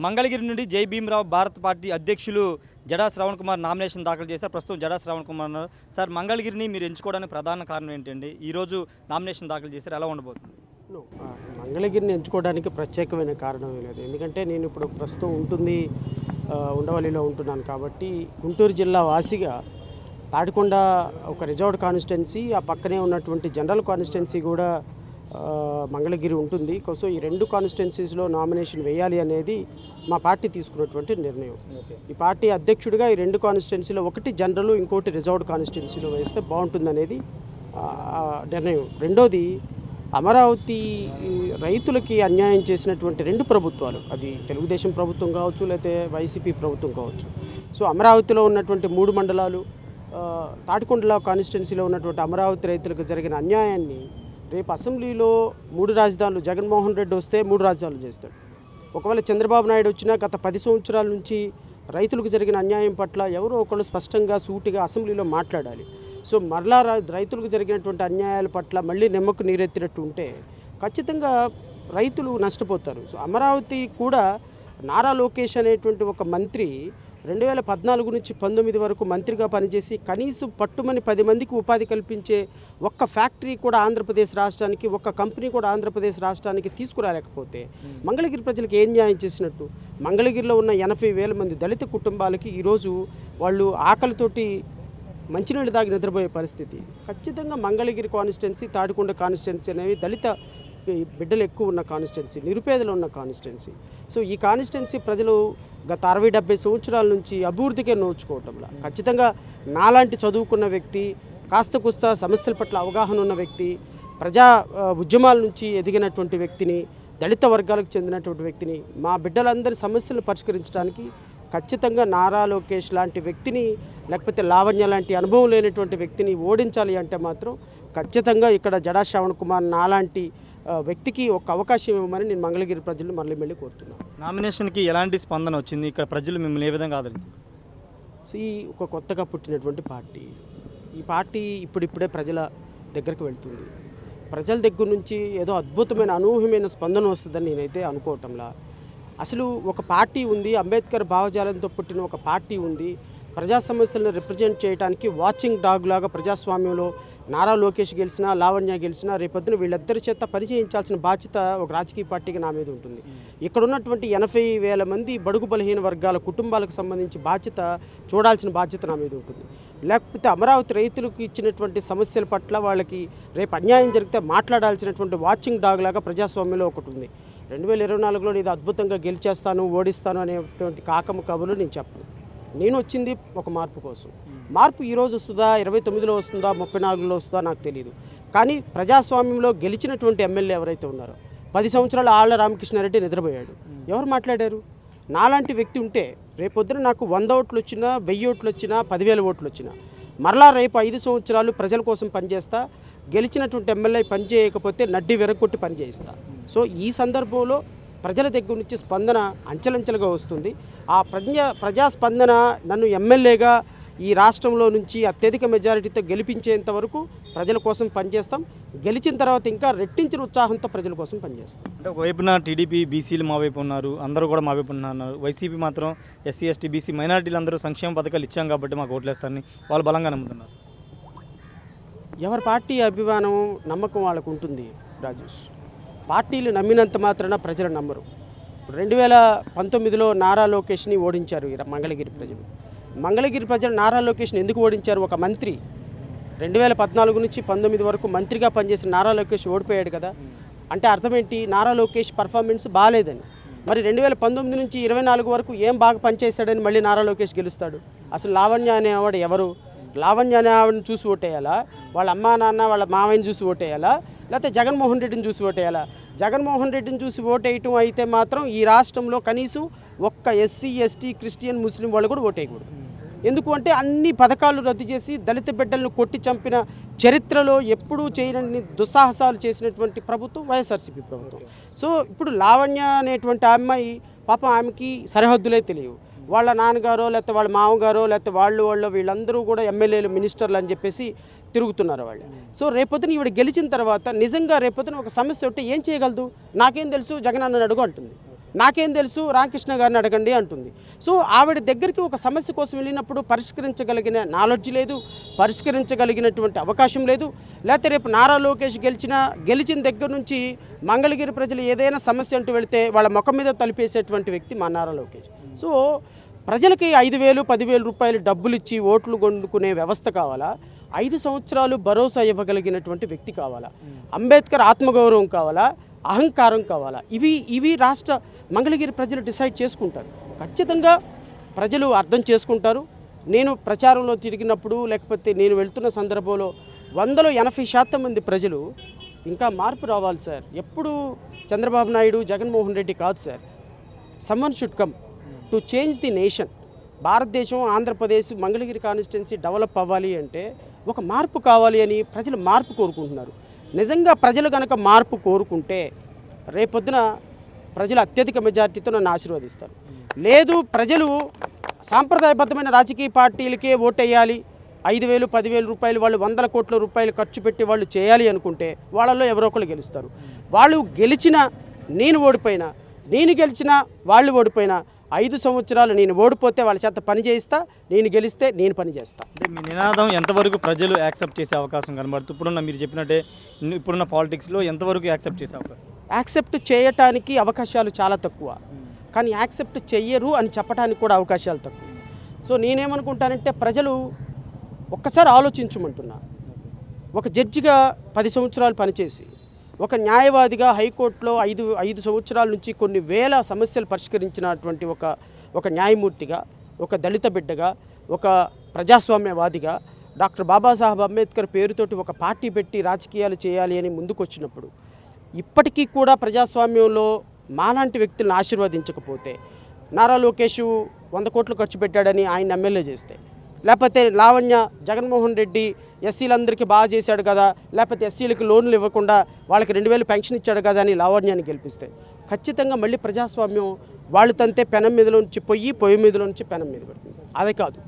మంగళగిరి నుండి జై భీమరావు భారత్ పార్టీ అధ్యక్షులు జడా శ్రవణ్ కుమార్ నామినేషన్ దాఖలు చేశారు. ప్రస్తుతం జడా శ్రవణ్ కుమార్ ఉన్నారు. సార్, మంగళగిరిని మీరు ఎంచుకోవడానికి ప్రధాన కారణం ఏంటండి? ఈరోజు నామినేషన్ దాఖలు చేశారు, ఎలా ఉండబోతుంది? మంగళగిరిని ఎంచుకోవడానికి ప్రత్యేకమైన కారణం లేదు. ఎందుకంటే నేను ఇప్పుడు ప్రస్తుతం ఉండవల్లిలో ఉంటున్నాను కాబట్టి గుంటూరు జిల్లా వాసిగా తాడికొండ ఒక రిజర్వ్డ్ కాన్స్టిట్యున్సీ, ఆ పక్కనే ఉన్నటువంటి జనరల్ కాన్స్టిట్యున్సీ కూడా మంగళగిరి ఉంటుంది. సో ఈ రెండు కాన్స్టిట్యున్సీస్లో నామినేషన్ వేయాలి అనేది మా పార్టీ తీసుకున్నటువంటి నిర్ణయం. ఈ పార్టీ అధ్యక్షుడిగా ఈ రెండు కాన్స్టిట్యున్సీలో ఒకటి జనరల్, ఇంకోటి రిజర్వ్డ్ కాన్స్టిట్యున్సీలో వేస్తే బాగుంటుందనేది నిర్ణయం. రెండోది, అమరావతి రైతులకి అన్యాయం చేసినటువంటి రెండు ప్రభుత్వాలు, అది తెలుగుదేశం ప్రభుత్వం కావచ్చు లేకపోతే వైసీపీ ప్రభుత్వం కావచ్చు. సో అమరావతిలో ఉన్నటువంటి 3 మండలాలు, తాడికొండల కాన్స్టిట్యున్సీలో ఉన్నటువంటి అమరావతి రైతులకు జరిగిన అన్యాయాన్ని రేపు అసెంబ్లీలో 3 రాజధానులు, జగన్మోహన్ రెడ్డి వస్తే 3 రాజధానులు చేస్తాడు. ఒకవేళ చంద్రబాబు నాయుడు వచ్చినా గత 10 సంవత్సరాల నుంచి రైతులకు జరిగిన అన్యాయం పట్ల ఎవరో ఒకళ్ళు స్పష్టంగా సూటిగా అసెంబ్లీలో మాట్లాడాలి. సో మరలా రైతులకు జరిగినటువంటి అన్యాయాల పట్ల మళ్ళీ నిమ్మకు నీరెత్తినట్టు ఉంటే ఖచ్చితంగా రైతులు నష్టపోతారు. సో అమరావతి కూడా నారా లోకేష్ అనేటువంటి ఒక మంత్రి 2014 నుంచి 19 వరకు మంత్రిగా పనిచేసి కనీసం పట్టుమని 10 మందికి ఉపాధి కల్పించే ఒక్క ఫ్యాక్టరీ కూడా ఆంధ్రప్రదేశ్ రాష్ట్రానికి, ఒక్క కంపెనీ కూడా ఆంధ్రప్రదేశ్ రాష్ట్రానికి తీసుకురాలేకపోతే మంగళగిరి ప్రజలకు ఏం న్యాయం చేసినట్టు? మంగళగిరిలో ఉన్న 80,000 మంది దళిత కుటుంబాలకి ఈరోజు వాళ్ళు ఆకలితోటి మంచినీళ్ళు తాగి నిద్రపోయే పరిస్థితి. ఖచ్చితంగా మంగళగిరి కాన్స్టిట్యున్సీ, తాడికొండ కాన్స్టిట్యున్సీ అనేవి దళిత బిడ్డలు ఎక్కువ ఉన్న కాన్స్టిట్యున్సీ, నిరుపేదలు ఉన్న కాన్స్టిట్యున్సీ. సో ఈ కాన్స్టిట్యున్సీ ప్రజలు గత 60-70 సంవత్సరాల నుంచి అభివృద్ధికే నోచుకోవటంలా ఖచ్చితంగా నాలాంటి చదువుకున్న వ్యక్తి, కాస్త కుస్త సమస్యల పట్ల అవగాహన ఉన్న వ్యక్తి, ప్రజా ఉద్యమాల నుంచి ఎదిగినటువంటి వ్యక్తిని, దళిత వర్గాలకు చెందినటువంటి వ్యక్తిని, మా బిడ్డలందరి సమస్యలను పరిష్కరించడానికి ఖచ్చితంగా నారా లోకేష్ లాంటి వ్యక్తిని, లేకపోతే లావణ్య లాంటి అనుభవం లేనటువంటి వ్యక్తిని ఓడించాలి అంటే మాత్రం ఖచ్చితంగా ఇక్కడ జడా శ్రవణ్ కుమార్ నాలాంటి వ్యక్తికి ఒక అవకాశం ఇవ్వమని నేను మంగళగిరి ప్రజలను మళ్ళీ కోరుతున్నాను. నామినేషన్కి ఎలాంటి స్పందన వచ్చింది? ఇక్కడ ప్రజలు మిమ్మల్ని ఏ విధంగా ఆదరించారు? ఈ ఒక కొత్తగా పుట్టినటువంటి పార్టీ, ఈ పార్టీ ఇప్పుడిప్పుడే ప్రజల దగ్గరికి వెళ్తుంది. ప్రజల దగ్గర నుంచి ఏదో అద్భుతమైన అనూహ్యమైన స్పందన వస్తుందని నేనైతే అనుకోవటంలా. అసలు ఒక పార్టీ ఉంది, అంబేద్కర్ భావజాలంతో పుట్టిన ఒక పార్టీ ఉంది. ప్రజా సమస్యలను రిప్రజెంట్ చేయడానికి వాచింగ్ డాగ్ లాగా ప్రజాస్వామ్యంలో నారా లోకేష్ గెలిచినా, లావణ్య గెలిచినా రేపొద్దున వీళ్ళిద్దరి చేత పరిచయించాల్సిన బాధ్యత ఒక రాజకీయ పార్టీకి నా మీద ఉంటుంది. ఇక్కడ ఉన్నటువంటి 80,000 మంది బడుగు బలహీన వర్గాల కుటుంబాలకు సంబంధించి చూడాల్సిన బాధ్యత నా మీద ఉంటుంది. లేకపోతే అమరావతి రైతులకు ఇచ్చినటువంటి సమస్యల పట్ల వాళ్ళకి రేపు అన్యాయం జరిగితే మాట్లాడాల్సినటువంటి వాచింగ్ డాగ్ లాగా ప్రజాస్వామ్యంలో ఒకటి ఉంది. 2024లో ఇది అద్భుతంగా గెలిచేస్తాను, ఓడిస్తాను అనేటువంటి కాకమ్మ కబుర్లు నేను చెప్పను. నేను వచ్చింది ఒక మార్పు కోసం. మార్పు ఈరోజు వస్తుందా, 29లో వస్తుందా, 34లో వస్తుందా నాకు తెలియదు. కానీ ప్రజాస్వామ్యంలో గెలిచినటువంటి ఎమ్మెల్యే ఎవరైతే ఉన్నారో 10 సంవత్సరాలు ఆళ్ల రామకృష్ణారెడ్డి నిద్రపోయాడు. ఎవరు మాట్లాడారు? నాలాంటి వ్యక్తి ఉంటే రేపొద్దున నాకు 100 ఓట్లు వచ్చినా, 1000 ఓట్లు వచ్చినా, 10,000 ఓట్లు వచ్చినా మరలా రేపు 5 సంవత్సరాలు ప్రజల కోసం పనిచేస్తా. గెలిచినటువంటి ఎమ్మెల్యే పని చేయకపోతే నడ్డి విరగొట్టి పనిచేయిస్తా. సో ఈ సందర్భంలో ప్రజల దగ్గర నుంచి స్పందన అంచెలంచెలుగా వస్తుంది. ఆ ప్రజాస్పందన నన్ను ఎమ్మెల్యేగా ఈ రాష్ట్రంలో నుంచి అత్యధిక మెజారిటీతో గెలిపించేంత వరకు ప్రజల కోసం పనిచేస్తాం. గెలిచిన తర్వాత ఇంకా రెట్టించిన ఉత్సాహంతో ప్రజల కోసం పనిచేస్తాం. అంటే ఒకవైపున టీడీపీ బీసీలు మా వైపు ఉన్నారు, అందరూ కూడా మా వైపు ఉన్నారు. వైసీపీ మాత్రం ఎస్సీ, ఎస్టీ, బీసీ మైనారిటీలు అందరూ సంక్షేమ పథకాలు ఇచ్చాం కాబట్టి మాకు ఓట్లేస్తారని వాళ్ళు బలంగా నమ్ముతున్నారు. ఎవరి పార్టీ అభిమానం, నమ్మకం వాళ్ళకు ఉంటుంది రాజేష్. పార్టీలు నమ్మినంత మాత్రాన ప్రజలు నమ్మరు. 2019లో నారా లోకేష్ని ఓడించారు మంగళగిరి ప్రజలు. మంగళగిరి ప్రజలు నారా లోకేష్ని ఎందుకు ఓడించారు? ఒక మంత్రి 2014 నుంచి 19 వరకు మంత్రిగా పనిచేసిన నారా లోకేష్ ఓడిపోయాడు కదా. అంటే అర్థం ఏంటి? నారా లోకేష్ పర్ఫార్మెన్స్ బాగాలేదని. మరి 2019 నుంచి 24 వరకు ఏం బాగా పనిచేశాడని మళ్ళీ నారా లోకేష్ గెలుస్తాడు? అసలు లావణ్య అనేవాడు ఎవరు? లావణ్య అనే ఆవిడని చూసి ఓటేయాలా? వాళ్ళ అమ్మా నాన్న వాళ్ళ మామయ్యని చూసి ఓటేయాలా? లేకపోతే జగన్మోహన్ రెడ్డిని చూసి ఓటేయాలా? జగన్మోహన్ రెడ్డిని చూసి ఓటేయటం అయితే మాత్రం ఈ రాష్ట్రంలో కనీసం ఒక్క ఎస్సీ, ఎస్టీ, క్రిస్టియన్, ముస్లిం వాళ్ళు కూడా ఓటేయకూడదు. ఎందుకు అంటే అన్ని పథకాలు రద్దు చేసి దళిత బిడ్డలను కొట్టి చంపిన చరిత్రలో ఎప్పుడూ చేయని దుస్సాహసాలు చేసినటువంటి ప్రభుత్వం వైఎస్ఆర్సీపీ ప్రభుత్వం. సో ఇప్పుడు లావణ్య అనేటువంటి అమ్మాయి పాపం, ఆమెకి సరిహద్దులే తెలియవు. వాళ్ళ నాన్నగారో లేకపోతే వాళ్ళ మామగారో లేకపోతే వాళ్ళు వీళ్ళందరూ కూడా ఎమ్మెల్యేలు, మినిస్టర్లు అని చెప్పేసి తిరుగుతున్నారు వాళ్ళు. సో రేపొద్దున ఈవిడ గెలిచిన తర్వాత నిజంగా రేపొద్దున ఒక సమస్య ఉంటే ఏం చేయగలదు? నాకేం తెలుసు, జగన్ అన్నని అడుగు అంటుంది. నాకేం తెలుసు రామకృష్ణ గారిని అడగండి అంటుంది. సో ఆవిడ దగ్గరికి ఒక సమస్య కోసం వెళ్ళినప్పుడు పరిష్కరించగలిగిన నాలెడ్జ్ లేదు, పరిష్కరించగలిగినటువంటి అవకాశం లేదు. లేకపోతే రేపు నారా లోకేష్ గెలిచిన దగ్గర నుంచి మంగళగిరి ప్రజలు ఏదైనా సమస్య అంటూ వెళితే వాళ్ళ ముఖం మీద తలిపేసేటువంటి వ్యక్తి మా నారా లోకేష్. సో ప్రజలకి 5,000 10,000 రూపాయలు డబ్బులు ఇచ్చి ఓట్లు కొనుక్కునే వ్యవస్థ కావాలా, 5 సంవత్సరాలు భరోసా ఇవ్వగలిగినటువంటి వ్యక్తి కావాలా, అంబేద్కర్ ఆత్మగౌరవం కావాలా, అహంకారం కావాలా? ఇవి రాష్ట్ర మంగళగిరి ప్రజలు డిసైడ్ చేసుకుంటారు. ఖచ్చితంగా ప్రజలు అర్థం చేసుకుంటారు. నేను ప్రచారంలో తిరిగినప్పుడు లేకపోతే నేను వెళ్తున్న సందర్భంలో 80% మంది ప్రజలు ఇంకా మార్పు రావాలి సార్, ఎప్పుడు చంద్రబాబు నాయుడు జగన్మోహన్ రెడ్డి కాదు sir, someone should come to change the nation. భారతదేశం ఆంధ్రప్రదేశ్ మంగళగిరి కాన్స్టిట్యున్సీ డెవలప్ అవ్వాలి అంటే ఒక మార్పు కావాలి అని ప్రజలు మార్పు కోరుకుంటున్నారు. నిజంగా ప్రజలు కనుక మార్పు కోరుకుంటే రేపొద్దున ప్రజలు అత్యధిక మెజార్టీతో నన్ను ఆశీర్వదిస్తారు. లేదు ప్రజలు సాంప్రదాయబద్ధమైన రాజకీయ పార్టీలకే ఓటేయాలి, 5,000 10,000 రూపాయలు వాళ్ళు 100 కోట్ల రూపాయలు ఖర్చు పెట్టి వాళ్ళు చేయాలి అనుకుంటే వాళ్ళల్లో ఎవరో ఒకరు గెలుస్తారు. వాళ్ళు గెలిచినా నేను ఓడిపోయినా, నేను గెలిచినా వాళ్ళు ఓడిపోయినా 5 సంవత్సరాలు నేను ఓడిపోతే వాళ్ళ చేత పని చేయిస్తా, నేను గెలిస్తే నేను పని చేస్తా. అంటే మీ నినాదం ఎంతవరకు ప్రజలు యాక్సెప్ట్ చేసే అవకాశం కనబడుతుంది? ఇప్పుడున్న మీరు చెప్పినట్టే ఇప్పుడున్న పాలిటిక్స్లో ఎంతవరకు యాక్సెప్ట్ చేసే అవకాశం? యాక్సెప్ట్ చేయటానికి అవకాశాలు చాలా తక్కువ, కానీ యాక్సెప్ట్ చెయ్యరు అని చెప్పడానికి కూడా అవకాశాలు తక్కువ. సో నేనేమనుకుంటానంటే ప్రజలు ఒక్కసారి ఆలోచించమంటున్నా. ఒక జడ్జిగా 10 సంవత్సరాలు పనిచేసి, ఒక న్యాయవాదిగా హైకోర్టులో 5 సంవత్సరాల నుంచి కొన్ని వేల సమస్యలు పరిష్కరించినటువంటి ఒక న్యాయమూర్తిగా, ఒక దళిత బిడ్డగా, ఒక ప్రజాస్వామ్యవాదిగా డాక్టర్ బాబాసాహెబ్ అంబేద్కర్ పేరుతోటి ఒక పార్టీ పెట్టి రాజకీయాలు చేయాలి అని ముందుకొచ్చినప్పుడు ఇప్పటికీ కూడా ప్రజాస్వామ్యంలో మాలాంటి వ్యక్తులను ఆశీర్వదించకపోతే, నారా లోకేష్ 100 కోట్లు ఖర్చు పెట్టాడని ఆయన ఎమ్మెల్యే చేస్తే, లేకపోతే లావణ్య జగన్మోహన్ రెడ్డి ఎస్సీలందరికీ బాగా చేశాడు కదా, లేకపోతే ఎస్సీలకు లోన్లు ఇవ్వకుండా వాళ్ళకి 2,000 పెన్షన్ ఇచ్చాడు కదా అని లావణ్యాన్ని గెలిపిస్తే ఖచ్చితంగా మళ్ళీ ప్రజాస్వామ్యం వాళ్ళు తంతే పెనం మీదలోంచి పొయ్యి మీదలోంచి పెనం మీద పడుతుంది. అదే కాదు,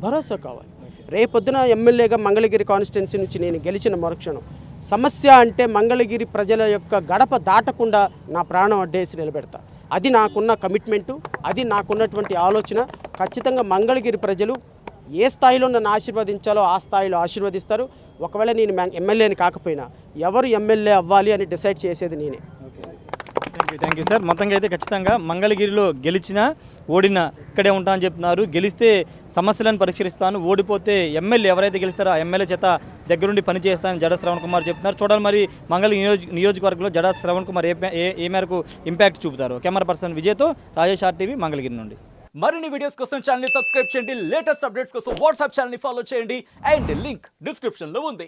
భరోసా కావాలి. రేపొద్దున ఎమ్మెల్యేగా మంగళగిరి కాన్స్టిట్యున్సీ నుంచి నేను గెలిచిన మరుక్షణం సమస్య అంటే మంగళగిరి ప్రజల యొక్క గడప దాటకుండా నా ప్రాణం అడ్డేసి నిలబెడతా. అది నాకున్న కమిట్మెంటు, అది నాకున్నటువంటి ఆలోచన. ఖచ్చితంగా మంగళగిరి ప్రజలు ఏ స్థాయిలో నన్ను ఆశీర్వదించాలో ఆ స్థాయిలో ఆశీర్వదిస్తారు. ఒకవేళ నేను ఎమ్మెల్యేని కాకపోయినా ఎవరు ఎమ్మెల్యే అవ్వాలి అని డిసైడ్ చేసేది నేనే. Thank you sir. మొత్తంగా అయితే ఖచ్చితంగా మంగళగిరిలో గెలిచినా ఓడినా ఇక్కడే ఉంటా అని చెప్తున్నారు. గెలిస్తే సమస్యలను పరిష్కరిస్తాను, ఓడిపోతే ఎమ్మెల్యే ఎవరైతే గెలుస్తారో ఆ ఎమ్మెల్యే చేత దగ్గరుండి పనిచేస్తానని జడా శ్రవణ్ కుమార్ చెప్తున్నారు. చూడాలి మరి మంగళగిరి నియోజకవర్గంలో జడా శ్రవణ్ కుమార్ ఏ మేరకు ఇంపాక్ట్ చూపుతారు. కెమెరా పర్సన్ విజయ్తో రాజేష్ RTV మంగళగిరి నుండి. మరిన్ని వీడియోస్ కోసం ఛానల్ ని సబ్స్క్రైబ్ చేయండి, లేటెస్ట్ అప్డేట్స్ కోసం వాట్సాప్ ఛానల్ ని ఫాలో చేయండి అండ్ లింక్ డిస్క్రిప్షన్ లో ఉంది.